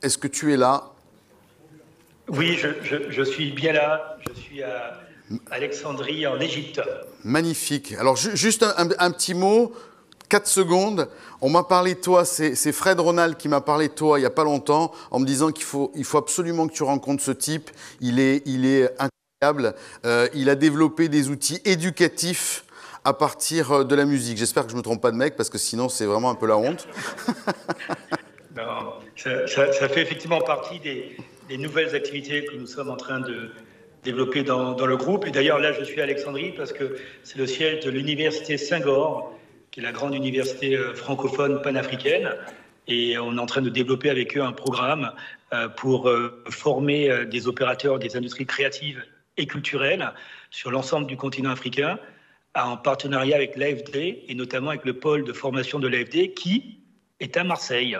est-ce que tu es là? Oui, je suis bien là. Je suis à Alexandrie, en Égypte. Magnifique. Alors, juste un petit mot, 4 secondes. On m'a parlé de toi, c'est Fred Ronald qui m'a parlé de toi il n'y a pas longtemps, en me disant qu'il faut absolument que tu rencontres ce type. Il est incroyable. Il a développé des outils éducatifs à partir de la musique. J'espère que je ne me trompe pas de mec, parce que sinon, c'est vraiment un peu la honte. Non, ça fait effectivement partie des nouvelles activités que nous sommes en train de développer dans le groupe. Et d'ailleurs, là, je suis à Alexandrie parce que c'est le siège de l'université Senghor, qui est la grande université francophone panafricaine. Et on est en train de développer avec eux un programme pour former des opérateurs des industries créatives et culturelles sur l'ensemble du continent africain, en partenariat avec l'AFD et notamment avec le pôle de formation de l'AFD qui est à Marseille.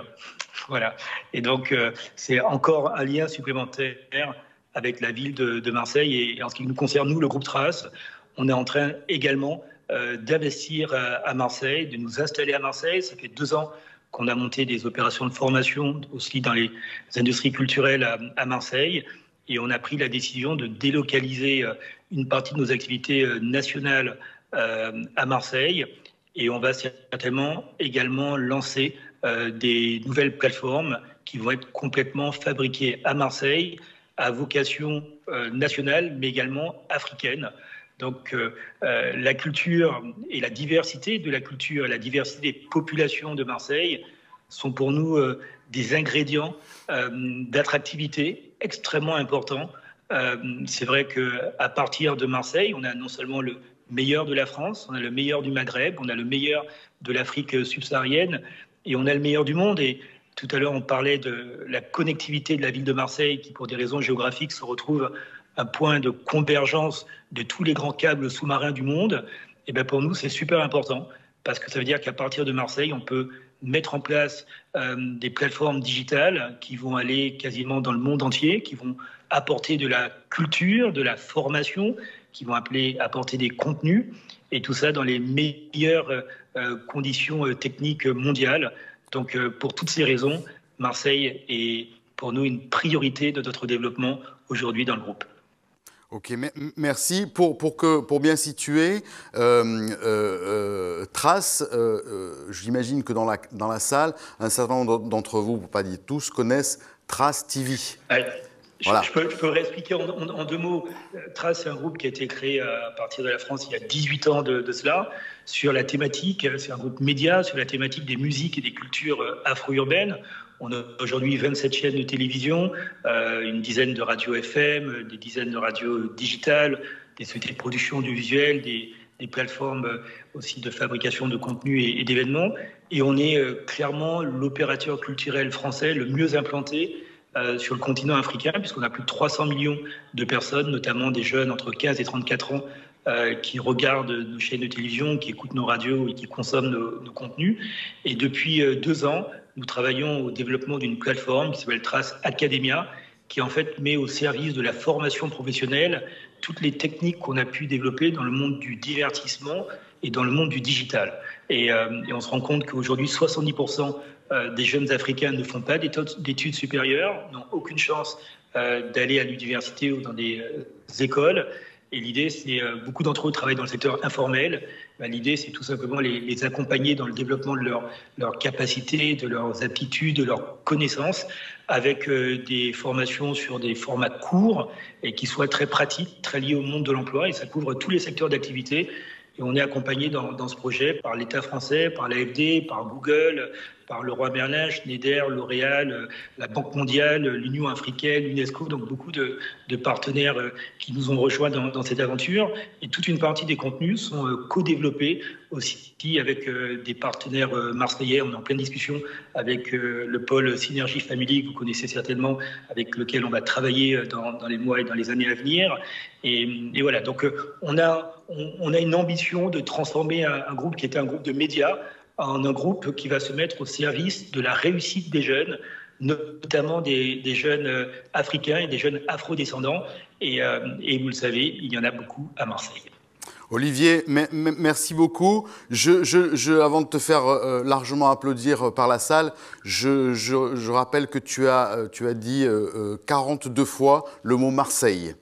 Voilà. Et donc, c'est encore un lien supplémentaire avec la ville de Marseille. Et en ce qui nous concerne, nous, le groupe Trace, on est en train également d'investir à Marseille, de nous installer à Marseille. Ça fait 2 ans qu'on a monté des opérations de formation aussi dans les industries culturelles à Marseille. Et on a pris la décision de délocaliser une partie de nos activités nationales à Marseille. Et on va certainement également lancer des nouvelles plateformes qui vont être complètement fabriquées à Marseille, à vocation nationale, mais également africaine. Donc la culture et la diversité de la culture, la diversité des populations de Marseille sont pour nous des ingrédients d'attractivité extrêmement importants. C'est vrai qu'à partir de Marseille, on a non seulement le meilleur de la France, on a le meilleur du Maghreb, on a le meilleur de l'Afrique subsaharienne et on a le meilleur du monde. Et tout à l'heure, on parlait de la connectivité de la ville de Marseille qui, pour des raisons géographiques, se retrouve un point de convergence de tous les grands câbles sous-marins du monde. Et bien pour nous, c'est super important parce que ça veut dire qu'à partir de Marseille, on peut mettre en place des plateformes digitales qui vont aller quasiment dans le monde entier, qui vont apporter de la culture, de la formation, qui vont apporter des contenus, et tout ça dans les meilleures conditions techniques mondiales. Donc pour toutes ces raisons, Marseille est pour nous une priorité de notre développement aujourd'hui dans le groupe. Ok, merci. Pour bien situer, Trace, j'imagine que dans la salle, un certain nombre d'entre vous, pour pas dire tous, connaissent Trace TV. Ouais. Voilà. Je peux réexpliquer en 2 mots. Trace, c'est un groupe qui a été créé à partir de la France il y a 18 ans de cela, sur la thématique, c'est un groupe média, sur la thématique des musiques et des cultures afro-urbaines. On a aujourd'hui 27 chaînes de télévision, une dizaine de radios FM, des dizaines de radios digitales, des sociétés de production du visuel, des plateformes aussi de fabrication de contenu et d'événements. Et on est clairement l'opérateur culturel français le mieux implanté sur le continent africain, puisqu'on a plus de 300 millions de personnes, notamment des jeunes entre 15 et 34 ans, qui regardent nos chaînes de télévision, qui écoutent nos radios et qui consomment nos contenus. Et depuis 2 ans, nous travaillons au développement d'une plateforme qui s'appelle Trace Academia, qui en fait met au service de la formation professionnelle toutes les techniques qu'on a pu développer dans le monde du divertissement et dans le monde du digital. Et on se rend compte qu'aujourd'hui, 70% des jeunes Africains ne font pas d'études supérieures, n'ont aucune chance d'aller à l'université ou dans des écoles. Et l'idée, c'est beaucoup d'entre eux travaillent dans le secteur informel. L'idée, c'est tout simplement les accompagner dans le développement de leurs capacités, de leurs aptitudes, de leurs connaissances, avec des formations sur des formats courts et qui soient très pratiques, très liés au monde de l'emploi. Et ça couvre tous les secteurs d'activité. Et on est accompagné dans ce projet par l'État français, par l'AFD, par Google, par Leroy Merlin, Schneider, L'Oréal, la Banque mondiale, l'Union africaine, l'UNESCO, donc beaucoup de partenaires qui nous ont rejoints dans cette aventure. Et toute une partie des contenus sont co-développés aussi avec des partenaires marseillais. On est en pleine discussion avec le pôle Synergie Family, que vous connaissez certainement, avec lequel on va travailler dans les mois et dans les années à venir. Et voilà, donc on a une ambition de transformer un groupe qui était un groupe de médias en un groupe qui va se mettre au service de la réussite des jeunes, notamment des jeunes africains et des jeunes afro-descendants. Et vous le savez, il y en a beaucoup à Marseille. Olivier, merci beaucoup. Avant de te faire largement applaudir par la salle, je rappelle que tu as dit 42 fois le mot Marseille.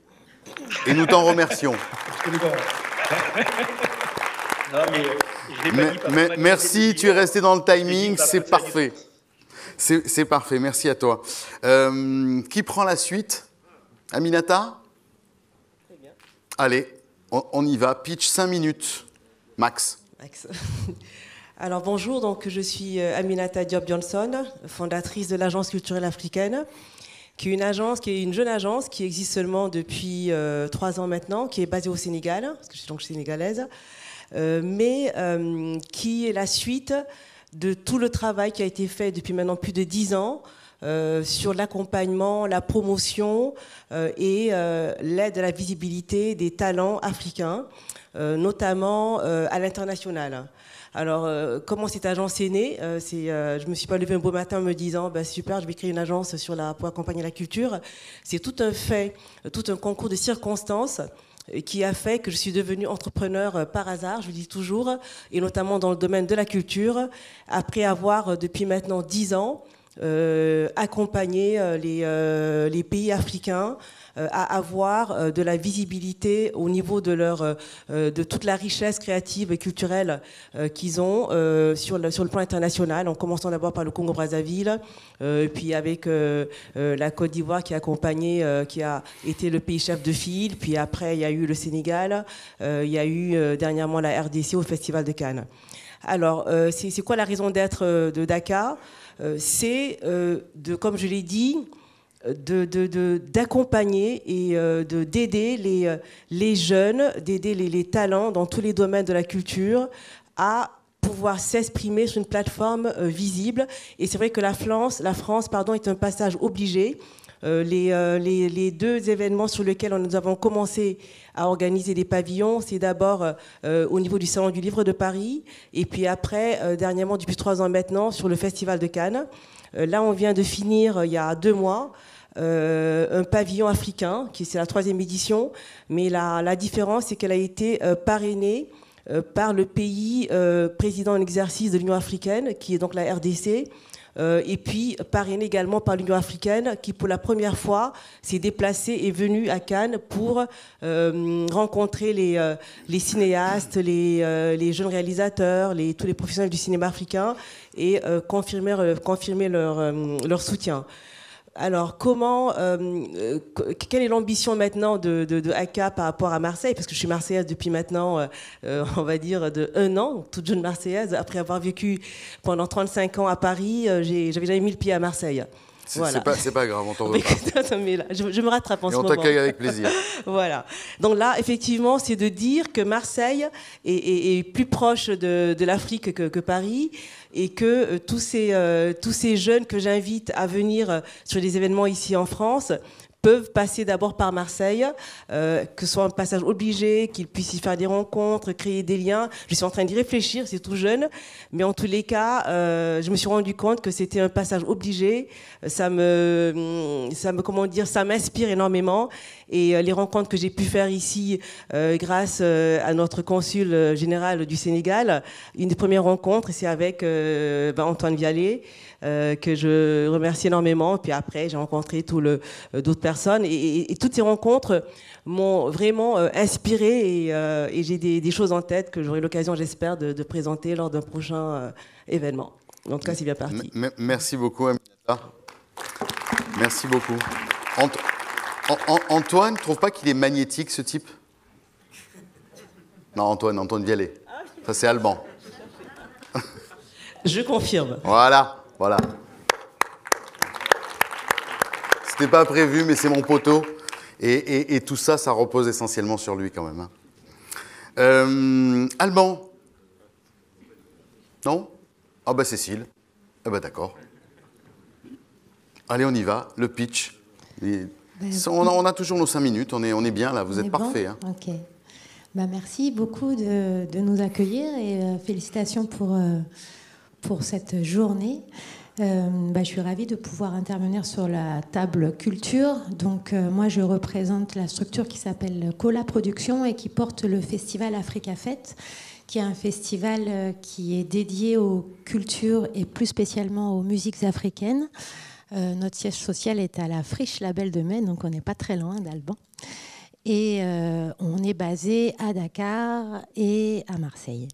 Et nous t'en remercions. Non, mais merci, tu es resté dans le timing, c'est parfait. C'est parfait, merci à toi. Qui prend la suite? Aminata? Très bien. Allez. On y va, pitch 5 minutes, max. Alors bonjour, donc je suis Aminata Diop Johnson, fondatrice de l'Agence culturelle africaine, qui est une jeune agence qui existe seulement depuis 3 ans maintenant, qui est basée au Sénégal, parce que je suis donc sénégalaise, mais qui est la suite de tout le travail qui a été fait depuis maintenant plus de 10 ans sur l'accompagnement, la promotion et l'aide à la visibilité des talents africains, notamment à l'international. Alors, comment cette agence est née? Je ne me suis pas levée un beau matin en me disant super, je vais créer une agence pour accompagner la culture. C'est tout un concours de circonstances qui a fait que je suis devenue entrepreneur par hasard, je le dis toujours, et notamment dans le domaine de la culture, après avoir, depuis maintenant 10 ans, accompagner les pays africains à avoir de la visibilité au niveau de toute la richesse créative et culturelle qu'ils ont sur le plan international, en commençant d'abord par le Congo-Brazzaville, puis avec la Côte d'Ivoire qui a été le pays chef de file, puis après il y a eu le Sénégal, il y a eu dernièrement la RDC au Festival de Cannes. Alors, c'est quoi la raison d'être de Dakar? C'est, comme je l'ai dit, d'accompagner et d'aider les jeunes, d'aider les talents dans tous les domaines de la culture à pouvoir s'exprimer sur une plateforme visible. Et c'est vrai que la France, est un passage obligé. Les 2 événements sur lesquels nous avons commencé à organiser des pavillons, c'est d'abord au niveau du Salon du Livre de Paris, et puis après, dernièrement, depuis 3 ans maintenant, sur le Festival de Cannes. Là, on vient de finir, il y a 2 mois, un pavillon africain, c'est la 3e édition, mais la différence, c'est qu'elle a été parrainée par le pays président en exercice de l'Union africaine, qui est donc la RDC, et puis parrainé également par l'Union africaine qui, pour la première fois, s'est déplacée et venue à Cannes pour rencontrer les cinéastes, les jeunes réalisateurs, tous les professionnels du cinéma africain et confirmer leur soutien. Alors, quelle est l'ambition maintenant de ACA par rapport à Marseille? Parce que je suis marseillaise depuis maintenant, on va dire, de 1 an, toute jeune marseillaise. Après avoir vécu pendant 35 ans à Paris, j'avais jamais mis le pied à Marseille. Voilà. C'est pas grave, on t'en veut pas. Mais là, je me rattrape en ce moment. Et on t'accueille avec plaisir. Voilà. Donc là, effectivement, c'est de dire que Marseille est plus proche de l'Afrique que Paris, et que tous ces jeunes que j'invite à venir sur des événements ici en France peuvent passer d'abord par Marseille, que ce soit un passage obligé, qu'ils puissent y faire des rencontres, créer des liens. Je suis en train d'y réfléchir, c'est tout jeune, mais en tous les cas, je me suis rendu compte que c'était un passage obligé. Ça m'inspire énormément. Et les rencontres que j'ai pu faire ici, grâce à notre consul général du Sénégal, une des premières rencontres, c'est avec Antoine Vialet, que je remercie énormément. Puis après, j'ai rencontré d'autres personnes. Et toutes ces rencontres m'ont vraiment inspiré. Et j'ai des choses en tête que j'aurai l'occasion, j'espère, de présenter lors d'un prochain événement. En tout cas, c'est bien parti. Merci beaucoup, Aminata. Merci beaucoup. Antoine, ne trouve pas qu'il est magnétique, ce type? Non, Antoine Vialet. Ça, c'est Alban. Je confirme. Voilà. C'était pas prévu, mais c'est mon poteau. Et tout ça, ça repose essentiellement sur lui, quand même. Alban? Non? Ah bah Cécile. Ah bah d'accord. Allez, on y va. Le pitch. On a toujours nos 5 minutes, on est bien là, vous êtes parfait. Hein. Ok. Merci beaucoup de nous accueillir et félicitations pour cette journée. Je suis ravie de pouvoir intervenir sur la table culture. Donc, moi, je représente la structure qui s'appelle Cola Productions et qui porte le festival Africa Fête, qui est un festival qui est dédié aux cultures et plus spécialement aux musiques africaines. Notre siège social est à la Friche La Belle de Mai, donc on n'est pas très loin d'Alban. Et on est basé à Dakar et à Marseille.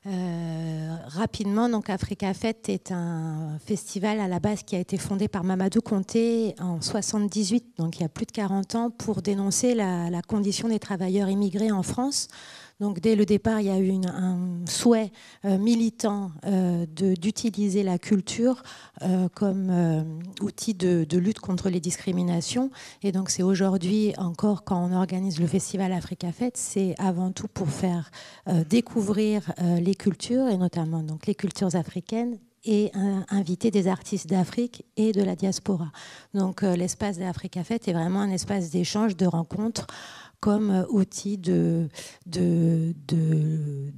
Rapidement, donc Africa Fête est un festival à la base qui a été fondé par Mamadou Konté en 78, donc il y a plus de 40 ans, pour dénoncer la condition des travailleurs immigrés en France. Donc dès le départ, il y a eu un souhait militant d'utiliser la culture comme outil de lutte contre les discriminations. Et donc c'est aujourd'hui encore, quand on organise le festival Africa Fête, c'est avant tout pour faire découvrir les cultures, et notamment donc les cultures africaines, et inviter des artistes d'Afrique et de la diaspora. Donc l'espace d'Africa Fête est vraiment un espace d'échange, de rencontres, comme outil de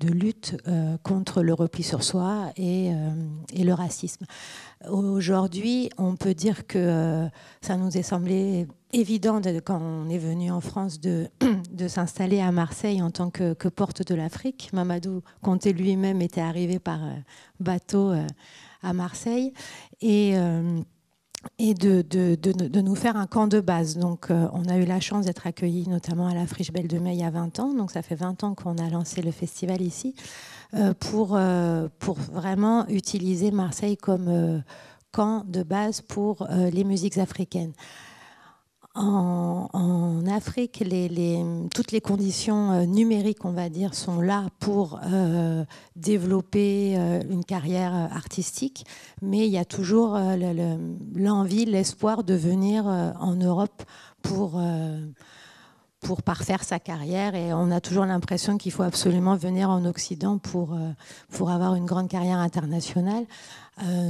lutte contre le repli sur soi et le racisme. Aujourd'hui, on peut dire que ça nous est semblé évident, quand on est venu en France, de s'installer à Marseille en tant que porte de l'Afrique. Mamadou Konté lui-même était arrivé par bateau à Marseille. Et de nous faire un camp de base. Donc, on a eu la chance d'être accueillis notamment à la Friche Belle de Mai il y a 20 ans. Donc, ça fait 20 ans qu'on a lancé le festival ici pour vraiment utiliser Marseille comme camp de base pour les musiques africaines. En Afrique, toutes les conditions numériques, on va dire, sont là pour développer une carrière artistique, mais il y a toujours l'envie, l'espoir de venir en Europe pour parfaire sa carrière, et on a toujours l'impression qu'il faut absolument venir en Occident pour avoir une grande carrière internationale.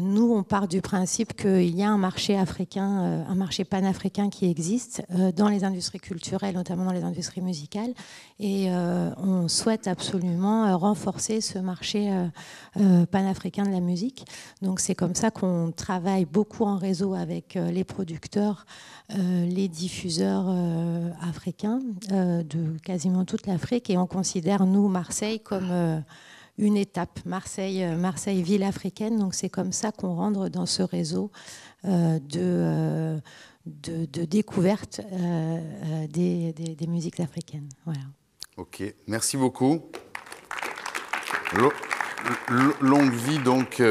Nous, on part du principe qu'il y a un marché africain, un marché panafricain qui existe dans les industries culturelles, notamment dans les industries musicales, et on souhaite absolument renforcer ce marché panafricain de la musique. Donc c'est comme ça qu'on travaille beaucoup en réseau avec les producteurs, les diffuseurs africains de quasiment toute l'Afrique, et on considère, nous, Marseille, comme une étape, Marseille, ville africaine. Donc c'est comme ça qu'on rentre dans ce réseau de découverte des musiques africaines. Voilà. Ok, merci beaucoup. Longue vie donc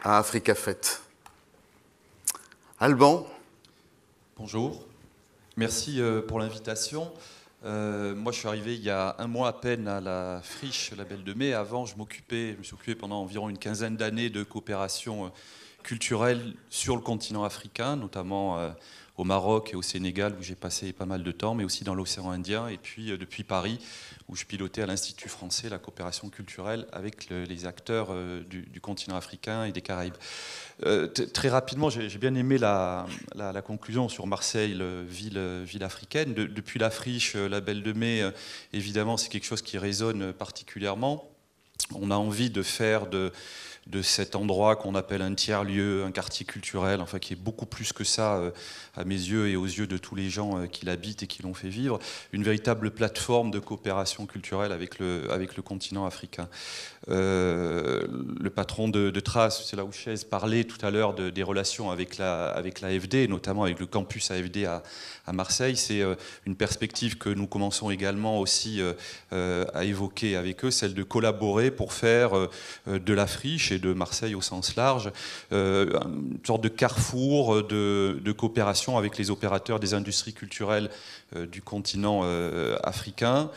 à Africa Fête. Alban. Bonjour, merci pour l'invitation. Moi, je suis arrivé il y a un mois à peine à la Friche La Belle de Mai. Avant, je me suis occupé pendant environ une quinzaine d'années de coopération culturelle sur le continent africain, notamment au Maroc et au Sénégal, où j'ai passé pas mal de temps, mais aussi dans l'océan Indien, et puis depuis Paris, où je pilotais à l'Institut français la coopération culturelle avec les acteurs du continent africain et des Caraïbes. Très rapidement, j'ai bien aimé la conclusion sur Marseille, ville africaine. Depuis la Friche, La Belle de Mai, évidemment, c'est quelque chose qui résonne particulièrement. On a envie de faire de cet endroit qu'on appelle un tiers-lieu, un quartier culturel, enfin qui est beaucoup plus que ça à mes yeux et aux yeux de tous les gens qui l'habitent et qui l'ont fait vivre, une véritable plateforme de coopération culturelle avec le continent africain. Le patron de Trace, c'est là où Chaise parlait tout à l'heure des relations avec l'AFD, notamment avec le campus AFD à Marseille. C'est une perspective que nous commençons également aussi à évoquer avec eux, celle de collaborer pour faire de la Friche et de Marseille au sens large une sorte de carrefour de coopération avec les opérateurs des industries culturelles du continent africain.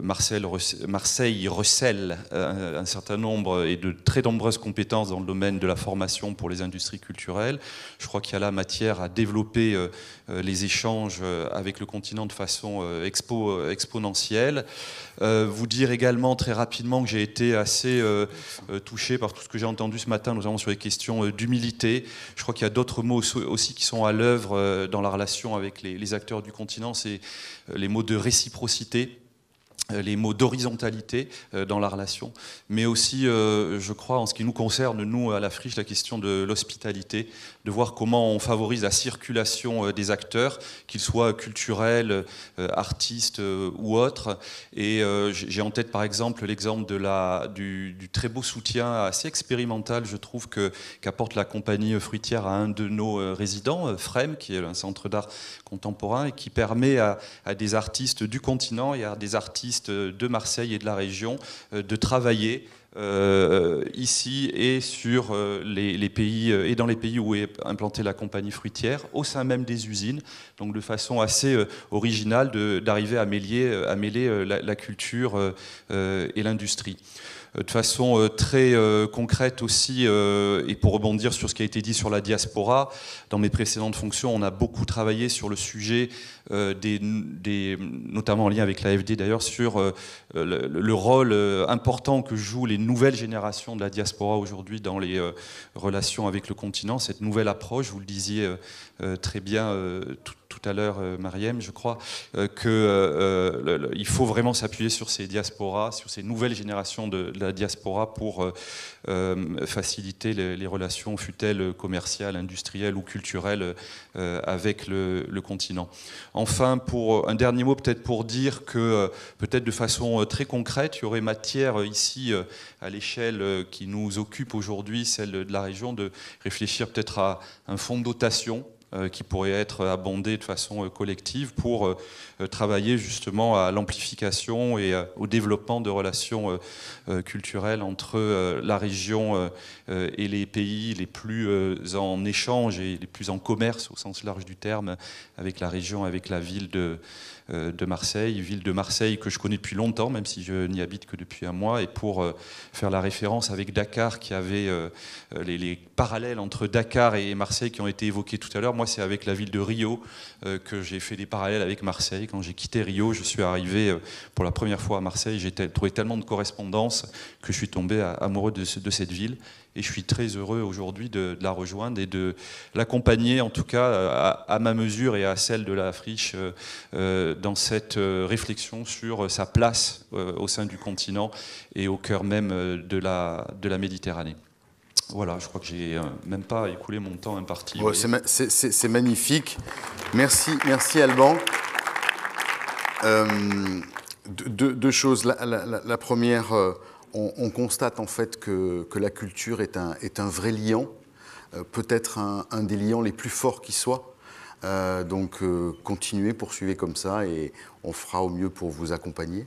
Marseille recèle un certain nombre et de très nombreuses compétences dans le domaine de la formation pour les industries culturelles. Je crois qu'il y a là matière à développer les échanges avec le continent de façon exponentielle. Vous dire également très rapidement que j'ai été assez touché par tout ce que j'ai entendu ce matin, notamment sur les questions d'humilité. Je crois qu'il y a d'autres mots aussi qui sont à l'œuvre dans la relation avec les acteurs du continent, c'est les mots de réciprocité. les mots d'horizontalité dans la relation, mais aussi, je crois, en ce qui nous concerne, nous, à la Friche, la question de l'hospitalité, de voir comment on favorise la circulation des acteurs, qu'ils soient culturels, artistes ou autres. Et j'ai en tête, par exemple, l'exemple du très beau soutien assez expérimental, je trouve, qu'apporte la compagnie fruitière à un de nos résidents, FREM, qui est un centre d'art contemporain, et qui permet à des artistes du continent et à des artistes de Marseille et de la région de travailler ici et sur les pays et dans les pays où est implantée la compagnie fruitière, au sein même des usines, donc de façon assez originale d'arriver à mêler la culture et l'industrie. De façon très concrète aussi, et pour rebondir sur ce qui a été dit sur la diaspora, dans mes précédentes fonctions, on a beaucoup travaillé sur le sujet, notamment en lien avec l'AFD d'ailleurs, sur le rôle important que jouent les nouvelles générations de la diaspora aujourd'hui dans les relations avec le continent, cette nouvelle approche, vous le disiez très bien tout à l'heure, Mariem, je crois, qu'il faut vraiment s'appuyer sur ces diasporas, sur ces nouvelles générations de la diaspora pour faciliter les relations, fut-elles commerciales, industrielles ou culturelles, avec le continent. Enfin, pour un dernier mot, peut-être pour dire que, peut-être de façon très concrète, il y aurait matière ici, à l'échelle qui nous occupe aujourd'hui, celle de la région, de réfléchir peut-être à un fonds de dotation qui pourrait être abondé de façon collective pour travailler justement à l'amplification et au développement de relations culturelles entre la région et les pays les plus en échange et les plus en commerce au sens large du terme avec la région, avec la ville de Marseille, ville de Marseille que je connais depuis longtemps, même si je n'y habite que depuis un mois, et pour faire la référence avec Dakar, qui avait les parallèles entre Dakar et Marseille qui ont été évoqués tout à l'heure. Moi, c'est avec la ville de Rio que j'ai fait des parallèles avec Marseille. Quand j'ai quitté Rio, je suis arrivé pour la première fois à Marseille, j'ai trouvé tellement de correspondances que je suis tombé amoureux de cette ville. Et je suis très heureux aujourd'hui de la rejoindre et de l'accompagner, en tout cas à ma mesure et à celle de la Friche, dans cette réflexion sur sa place au sein du continent et au cœur même de la Méditerranée. Voilà, je crois que j'ai même pas écoulé mon temps imparti. Ouais, c'est magnifique. Merci Alban. Deux choses. La première, on constate en fait que la culture est un vrai liant, peut-être un des liants les plus forts qui soit. Donc continuez, poursuivez comme ça et on fera au mieux pour vous accompagner.